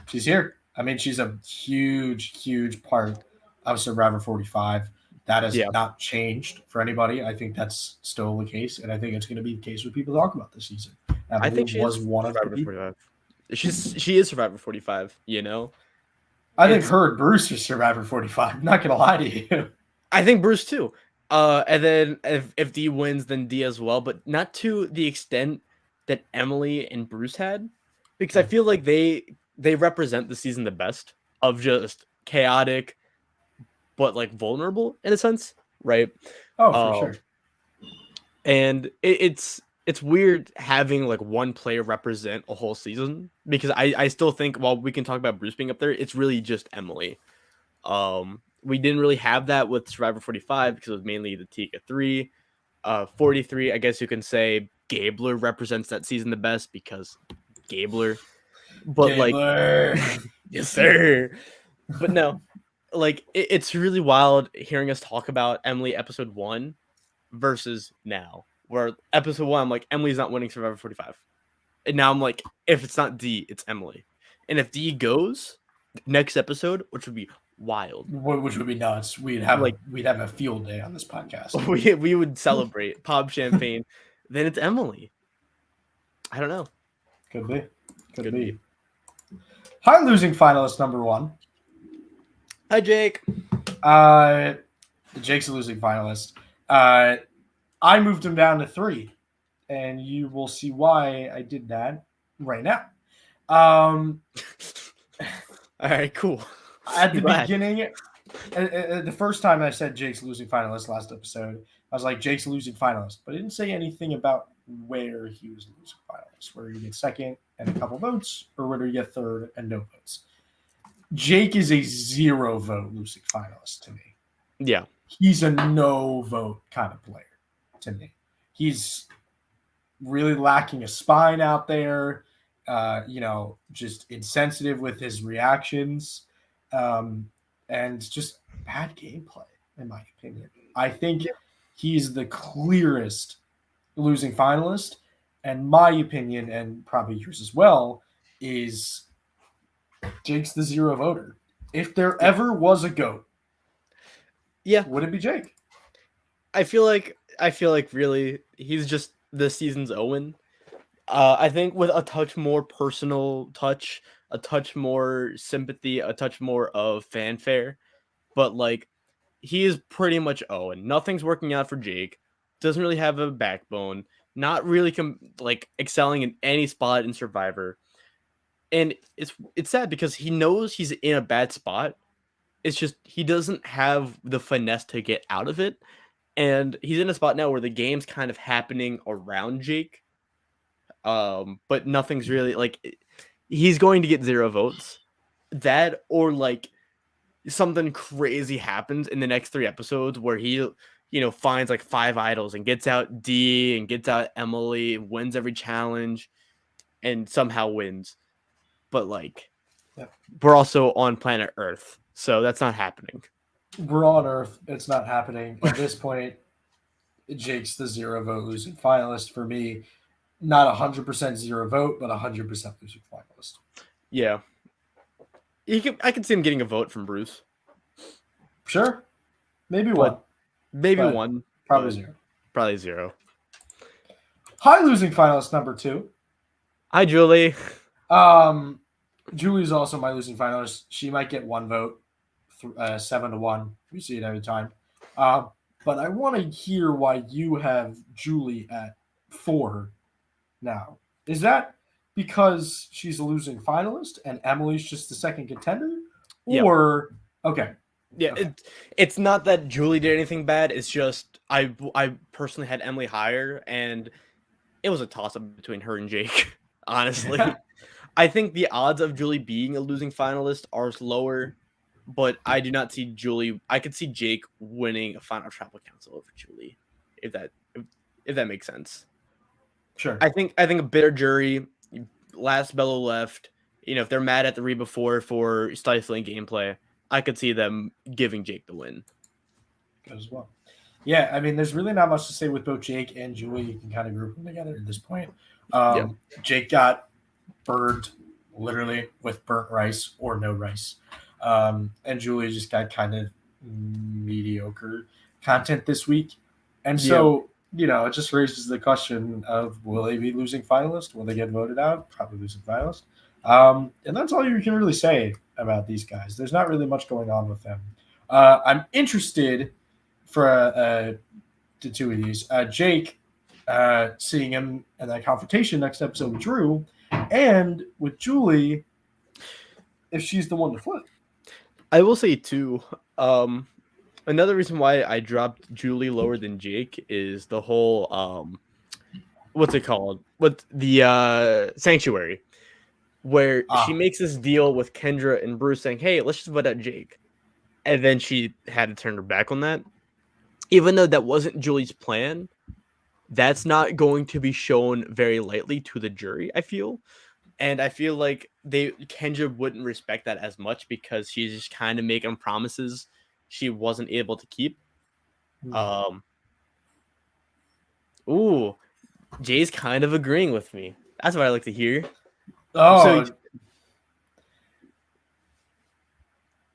She's here. I mean, she's a huge, huge part of Survivor 45. That has not changed for anybody. I think that's still the case, and I think it's going to be the case when people talk about this season. I think she was one of Survivor 45. She is Survivor 45. You know, I think her and Bruce are Survivor 45. I'm not going to lie to you. I think Bruce too. And then if D wins, then D as well, but not to the extent that Emily and Bruce had, because I feel like they represent the season the best of just chaotic, but like vulnerable in a sense, right? Oh, for sure. And it's weird having like one player represent a whole season, because I still think while we can talk about Bruce being up there, it's really just Emily. We didn't really have that with Survivor 45 because it was mainly the Tika 3. 43, I guess you can say Gabler represents that season the best because Gabler. But Gabler. Like, yes, sir. But no, like it's really wild hearing us talk about Emily episode 1 versus now, where episode 1, I'm like, Emily's not winning Survivor 45. And now I'm like, if it's not D, it's Emily. And if D goes, next episode, which would be wild, which would be nuts, we'd have a field day on this podcast. We would celebrate, pop champagne. Then it's Emily. I don't know. Could be. Hi, losing finalist number 1. Hi, Jake. Jake's a losing finalist. I moved him down to 3, and you will see why I did that right now. All right, cool. At the beginning, the first time I said Jake's losing finalist last episode, I was like, Jake's losing finalist, but I didn't say anything about where he was losing finalist, whether he gets second and a couple votes, or whether he get third and no votes. Jake is a 0 vote losing finalist to me. Yeah. He's a no vote kind of player to me. He's really lacking a spine out there, just insensitive with his reactions, and just bad gameplay, in my opinion. I think he's the clearest losing finalist, and my opinion, and probably yours as well, is Jake's the 0 voter. If there ever was a GOAT, would it be Jake? I feel like really he's just this season's Owen. I think with a touch more personal touch, a touch more sympathy, a touch more of fanfare, but like he is pretty much Owen. Nothing's working out for Jake. Doesn't really have a backbone. Not really like excelling in any spot in Survivor. And it's sad because he knows he's in a bad spot. It's just he doesn't have the finesse to get out of it. And he's in a spot now where the game's kind of happening around Jake. But nothing's really like he's going to get 0 votes. That or like something crazy happens in the next 3 episodes where he, finds like 5 idols and gets out D and gets out Emily, wins every challenge, and somehow wins. But like, we're also on planet Earth, so that's not happening. We're on Earth. It's not happening. At this point, Jake's the 0 vote losing finalist for me. Not 100% 0 vote, but 100% losing finalist. Yeah. I could see him getting a vote from Bruce. Sure. Maybe one. Maybe one. Probably 0. Probably 0. High losing finalist number 2. Hi, Julie. Julie's also my losing finalist. She might get 1 vote, 7-1. We see it every time. But I want to hear why you have Julie at 4 now. Is that because she's a losing finalist and Emily's just the second contender? Or okay. Yeah, okay. It's not that Julie did anything bad. It's just I personally had Emily higher, and it was a toss-up between her and Jake, honestly. I think the odds of Julie being a losing finalist are lower, but I do not see Julie. I could see Jake winning a final tribal council over Julie, if that makes sense. Sure. I think a bitter jury, last Bello left. If they're mad at the Reba 4 for stifling gameplay, I could see them giving Jake the win. Good as well. Yeah, I mean, there's really not much to say with both Jake and Julie. You can kind of group them together at this point. Jake got burned literally with burnt rice or no rice. And Julie just got kind of mediocre content this week. And so, it just raises the question of, will they be losing finalist? Will they get voted out? Probably losing finalist. And that's all you can really say about these guys. There's not really much going on with them. I'm interested for the 2 of these. Jake, seeing him in that confrontation next episode with Drew, and with Julie, if she's the one to flip. I will say too, another reason why I dropped Julie lower than Jake is the whole what's it called? What the Sanctuary, where she makes this deal with Kendra and Bruce saying, "Hey, let's just vote out Jake," and then she had to turn her back on that, even though that wasn't Julie's plan. That's not going to be shown very lightly to the jury, I feel. And I feel like Kendra wouldn't respect that as much because she's just kind of making promises she wasn't able to keep. Ooh, Jay's kind of agreeing with me. That's what I like to hear.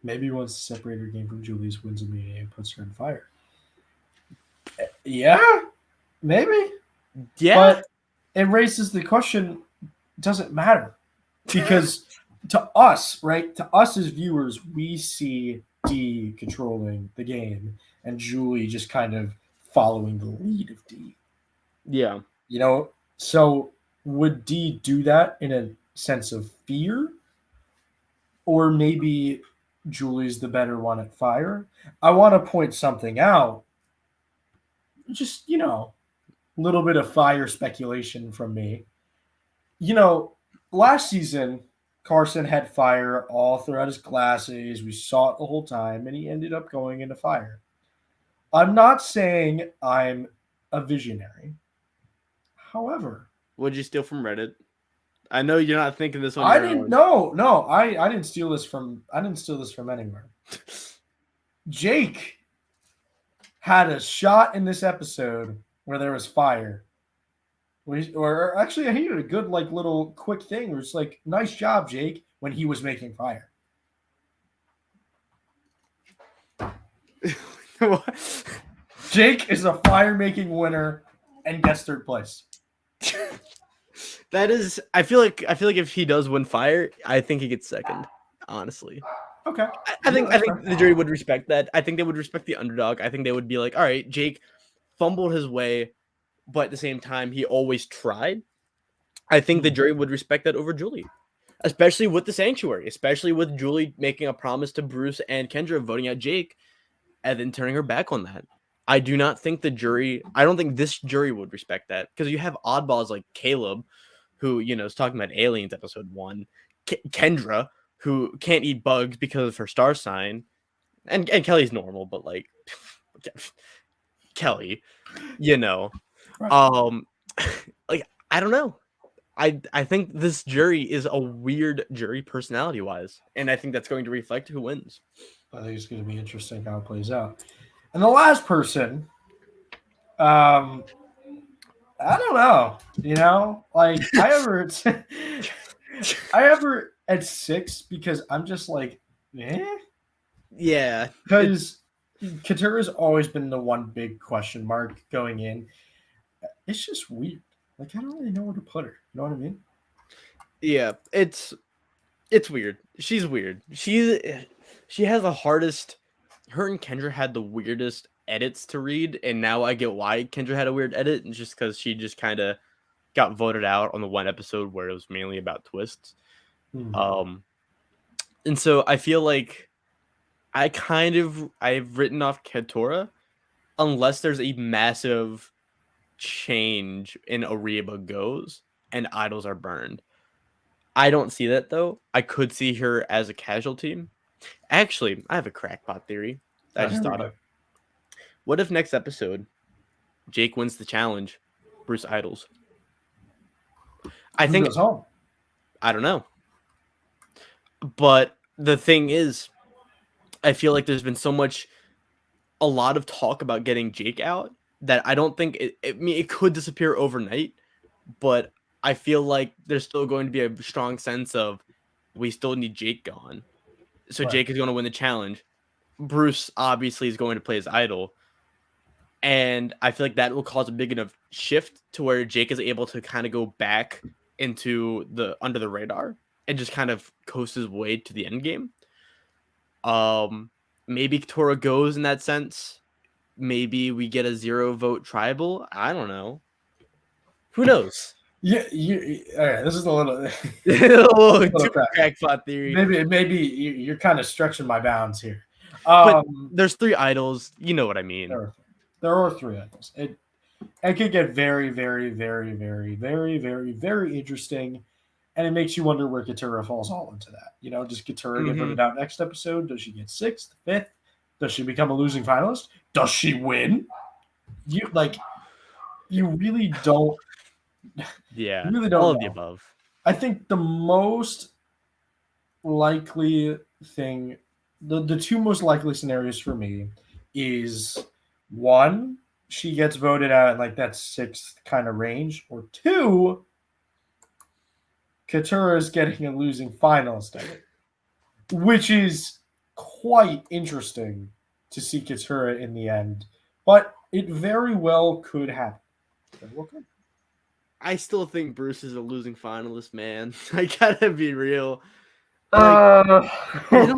Maybe he wants to separate her game from Julie's, wins immunity, and puts her in fire. Yeah, maybe. Yeah, but it raises the question: doesn't matter, because to us, right? To us as viewers, we see D controlling the game and Julie just kind of following the lead of D. Yeah. So would D do that in a sense of fear? Or maybe Julie's the better one at fire? I want to point something out. Just, a little bit of fire speculation from me. Last season, Carson had fire all throughout his classes. We saw it the whole time, and he ended up going into fire. I'm not saying I'm a visionary. However, what'd you steal from Reddit? I know you're not thinking this one. I didn't. No. I didn't steal this from. I didn't steal this from anywhere. Jake had a shot in this episode where there was fire. Or actually, he did a good, little quick thing where it's like, nice job, Jake, when he was making fire. Jake is a fire-making winner and gets third place. That is, I feel like if he does win fire, I think he gets second. Honestly, Okay. I think the jury would respect that. I think they would respect the underdog. I think they would be like, all right, Jake fumbled his way, but at the same time, he always tried. I think the jury would respect that over Julie, especially with the sanctuary, especially with Julie making a promise to Bruce and Kendra voting out Jake, and then turning her back on that. I do not think the jury. I don't think this jury would respect that because you have oddballs like Caleb, who is talking about aliens episode 1, Kendra, who can't eat bugs because of her star sign, and Kelly's normal, but like Kelly, Right. like I don't know. I think this jury is a weird jury personality wise, and I think that's going to reflect who wins. I think it's going to be interesting how it plays out. And the last person, I don't know. Like I have her at 6 because I'm just like, Yeah, because Katura's always been the one big question mark going in. It's just weird. Like I don't really know where to put her. You know what I mean? Yeah, it's weird. She's weird. She has the hardest. Her and Kendra had the weirdest edits to read, and now I get why Kendra had a weird edit, and just because she just kind of got voted out on the one episode where it was mainly about twists. And so I feel like I've written off Katora unless there's a massive change in Ariba goes and idols are burned. I don't see that though. I could see her as a casualty. Actually, I have a crackpot theory that I just thought of. What if next episode Jake wins the challenge, Bruce idols? I think goes home? I don't know. But the thing is, I feel like there's been a lot of talk about getting Jake out that I don't think it could disappear overnight, but I feel like there's still going to be a strong sense of we still need Jake gone. So right. Jake is going to win the challenge. Bruce obviously is going to play his idol. And I feel like that will cause a big enough shift to where Jake is able to kind of go back into the under the radar and just kind of coast his way to the end game. Maybe Katora goes in that sense. Maybe we get a 0 vote tribal. I don't know. Who knows? Yeah, all right, this is a little too crackpot theory. Maybe you're kind of stretching my bounds here. But there's 3 idols. You know what I mean. There are 3 idols. It could get very, very, very, very, very, very, very interesting. And it makes you wonder where Katura falls all into that. Does Katura get voted out next episode? Does she get 6th, 5th? Does she become a losing finalist? Does she win? You really don't. Yeah, you really don't all know. Of the above. I think the most likely thing, the 2 most likely scenarios for me is 1, she gets voted out in like that 6th kind of range, or 2, Katura is getting a losing finalist at it, which is quite interesting to see Katura in the end, but it very well could happen. I still think Bruce is a losing finalist, man. I gotta be real. You don't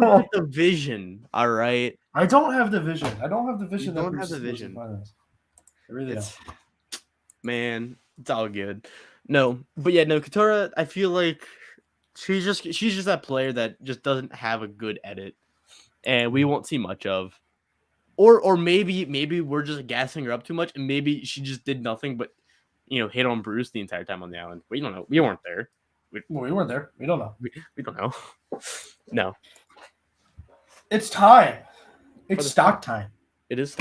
have the vision, all right? I don't have the vision. I don't have the vision. You don't have the vision. I really don't. Man, it's all good. No, but yeah, no, Katora, I feel like she's just that player that just doesn't have a good edit, and we won't see much of. Or maybe we're just gassing her up too much, and maybe she just did nothing but hit on Bruce the entire time on the island. We don't know. We weren't there. We weren't there. We don't know. We don't know. No. It's time. It's stock time. It is.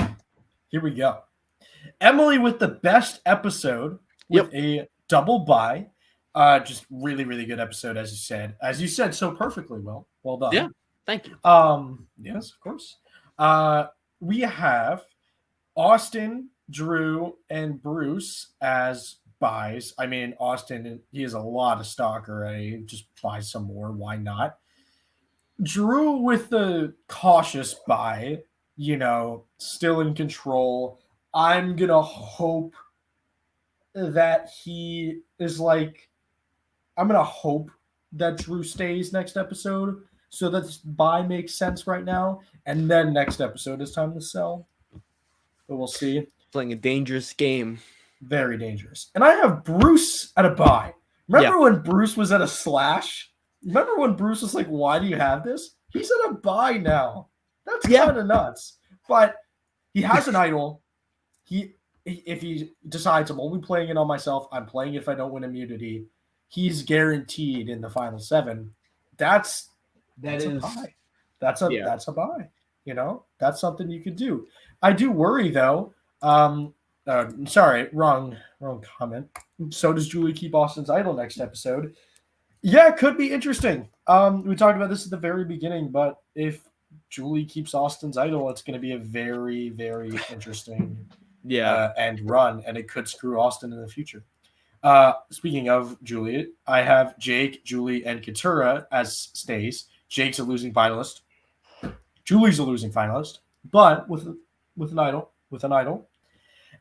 Here we go. Emily with the best episode with a double bye. Just really, really good episode, as you said. As you said so perfectly well. Well done. Yeah. Thank you. Yes, of course. We have Austin, Drew, and Bruce as buys. I mean, Austin, he has a lot of stock already. Just buy some more. Why not? Drew with the cautious buy, still in control. I'm gonna hope that he is like. I'm gonna hope that Drew stays next episode, so that this buy makes sense right now, and then next episode is time to sell. But we'll see. Playing a dangerous game. Very dangerous. And I have Bruce at a buy. Remember when Bruce was at a slash? Remember when Bruce was like, "Why do you have this?" He's at a buy now. That's kind of nuts. But he has an idol. If he decides I'm only playing it on myself, I'm playing it if I don't win immunity. He's guaranteed in the final 7. That's a buy. That's a buy. You know, that's something you could do. I do worry though. Sorry, wrong comment. So does Julie keep Austin's idol next episode? Yeah, it could be interesting. We talked about this at the very beginning, but if Julie keeps Austin's idol, it's going to be a very, very interesting end run, and it could screw Austin in the future. Speaking of Julie, I have Jake, Julie, and Katura as stays. Jake's a losing finalist. Julie's a losing finalist, but with an idol.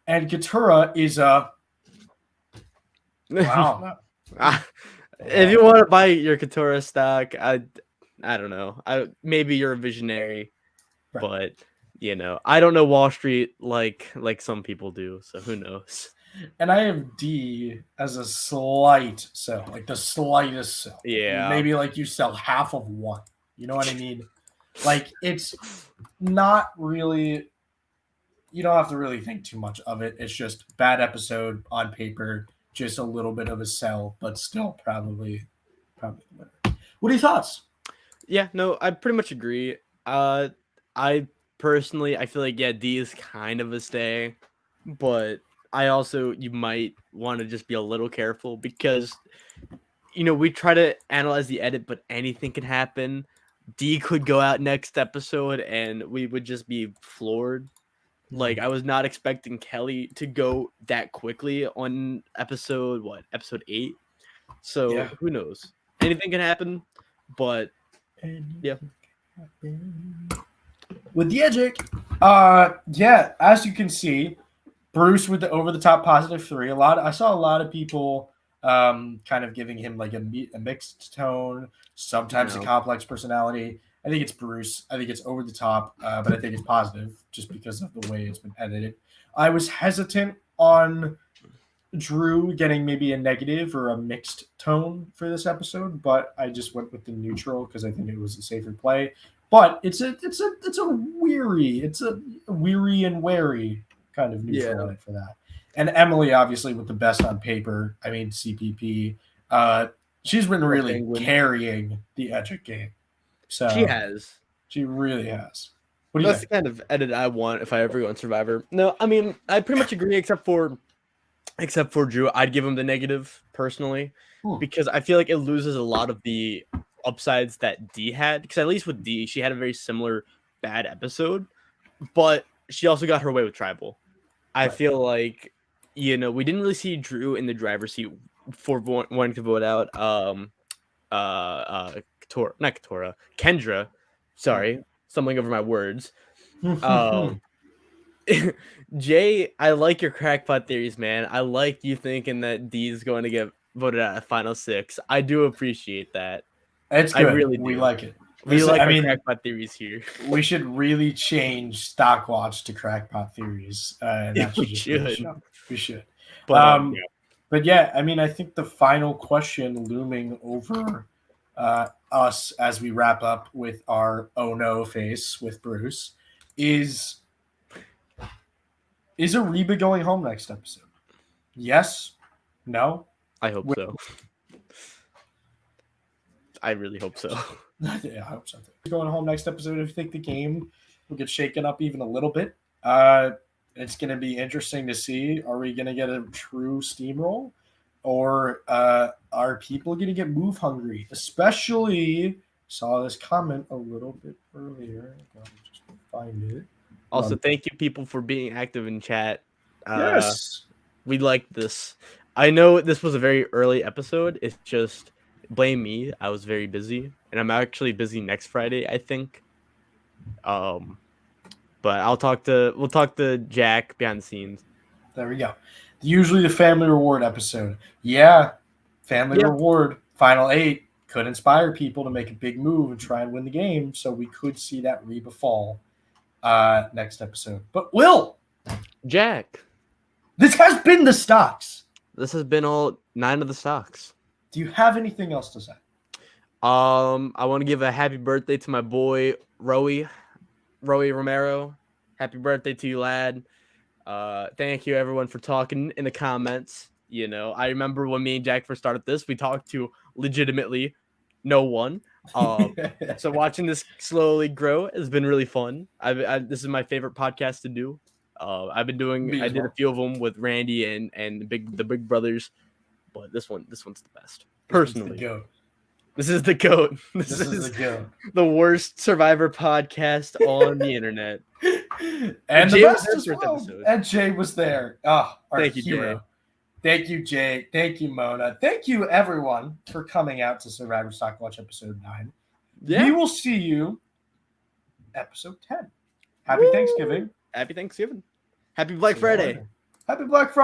And Katura is a wow. If you want to buy your Katura stock, I don't know. Maybe you're a visionary, but you know, I don't know Wall Street like some people do. So who knows? And I have D as a slight sell, like the slightest sell. Yeah, maybe like you sell half of one. You know what I mean? Like it's not really. You don't have to really think too much of it. It's just bad episode on paper, just a little bit of a sell, but still probably the winner. What are your thoughts? Yeah, no, I pretty much agree. I personally, I feel like D is kind of a stay, but you might want to just be a little careful because we try to analyze the edit, but anything can happen. D could go out next episode, and we would just be floored. Like, I was not expecting Kelly to go that quickly on episode 8. So who knows? Anything can happen, but with the Edgic, as you can see, Bruce with the over the top +3. I saw a lot of people kind of giving him like a mixed tone, sometimes a complex personality. I think it's Bruce. I think it's over the top, but I think it's positive just because of the way it's been edited. I was hesitant on Drew getting maybe a negative or a mixed tone for this episode, but I just went with the neutral because I think it was a safer play. But it's a weary and wary kind of neutral on it for that. And Emily, obviously, with the best on paper. I mean, CPP. She's been really carrying the Edgic game. So She really has. What do you think? That's the kind of edit I want if I ever go on Survivor. No, I mean, I pretty much agree except for Drew. I'd give him the negative personally because I feel like it loses a lot of the upsides that D had. Because at least with D, she had a very similar bad episode, but she also got her way with Tribal. I feel like, we didn't really see Drew in the driver's seat for wanting to vote out Kendra. Sorry, stumbling over my words. Jay, I like your crackpot theories, man. I like you thinking that D is going to get voted out at final 6. I do appreciate that. It's good. I really do. We like it. We like our crackpot theories here. We should really change StockWatch to crackpot theories. We should. But yeah, I mean, I think the final question looming over us as we wrap up with our oh no face with Bruce is Ariba going home next episode? Yes? No? I hope so. I really hope so. Yeah, I hope so. Going home next episode, I think the game will get shaken up even a little bit. It's going to be interesting to see. Are we going to get a true steamroll? Or are people going to get move hungry? Especially, saw this comment a little bit earlier. I'll just find it. Also, thank you, people, for being active in chat. Yes. We like this. I know this was a very early episode. It's just, blame me. I was very busy. And I'm actually busy next Friday, I think. But we'll talk to Jack behind the scenes. There we go. Usually the family reward episode. Yeah, family reward. Final 8 could inspire people to make a big move and try and win the game. So we could see that Reba fall next episode. But Will, Jack, this has been the stocks. This has been all 9 of the stocks. Do you have anything else to say? I want to give a happy birthday to my boy Roey Romero. Happy birthday to you, lad. Thank you everyone for talking in the comments. You know, I remember when me and Jack first started this, we talked to legitimately no one. So watching this slowly grow has been really fun. This is my favorite podcast to do. I did a few of them with Randy and the big brothers, but this one's the best. Personally, this is the GOAT. This is the GOAT. The worst Survivor podcast on the internet. And Jay the best was as there for well. episode. And Jay was there. Oh, our Thank you, hero. Jay. Thank you, Jay. Thank you, Mona. Thank you, everyone, for coming out to Survivor StockWatch episode 9. Yeah. We will see you episode 10. Happy Thanksgiving. Happy Thanksgiving. Happy Black Friday. Happy Black Friday.